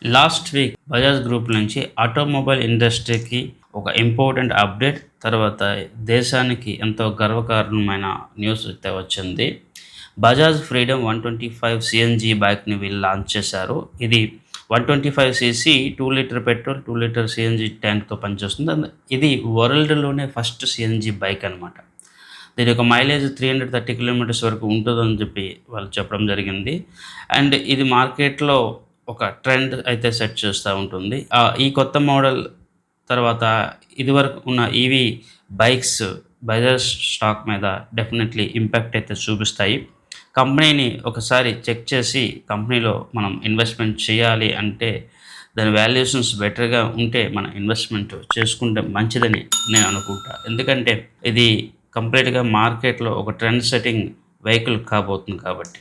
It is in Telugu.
లాస్ట్ వీక్ బజాజ్ గ్రూప్ నుంచి ఆటోమొబైల్ ఇండస్ట్రీకి ఒక ఇంపార్టెంట్ అప్డేట్, తర్వాత దేశానికి ఎంతో గర్వకారణమైన న్యూస్ అయితే వచ్చింది. బజాజ్ ఫ్రీడమ్ 125 సిఎన్జి బైక్ని వీళ్ళు లాంచ్ చేశారు. ఇది 125 CC 2 litre petrol 2 litre CNG ట్యాంక్తో పనిచేస్తుంది. ఇది వరల్డ్లోనే ఫస్ట్ సిఎన్జి బైక్ అనమాట. దీని యొక్క మైలేజ్ 330 కిలోమీటర్స్ వరకు ఉంటుందని చెప్పి వాళ్ళు చెప్పడం జరిగింది. అండ్ ఇది మార్కెట్లో ఒక ట్రెండ్ అయితే సెట్ చేస్తూ ఉంటుంది. ఈ కొత్త మోడల్ తర్వాత ఇదివరకు ఉన్న ఈవీ బైక్స్ బజాజ్ స్టాక్ మీద డెఫినెట్లీ ఇంపాక్ట్ అయితే చూపిస్తాయి. కంపెనీని ఒకసారి చెక్ చేసి కంపెనీలో మనం ఇన్వెస్ట్మెంట్ చేయాలి అంటే దాని వాల్యుయేషన్స్ బెటర్గా ఉంటే మన ఇన్వెస్ట్మెంట్ చేసుకుంటే మంచిదని నేను అనుకుంటా. ఎందుకంటే ఇది కంప్లీట్గా మార్కెట్లో ఒక ట్రెండ్ సెట్టింగ్ వెహికల్ కాబోతుంది కాబట్టి.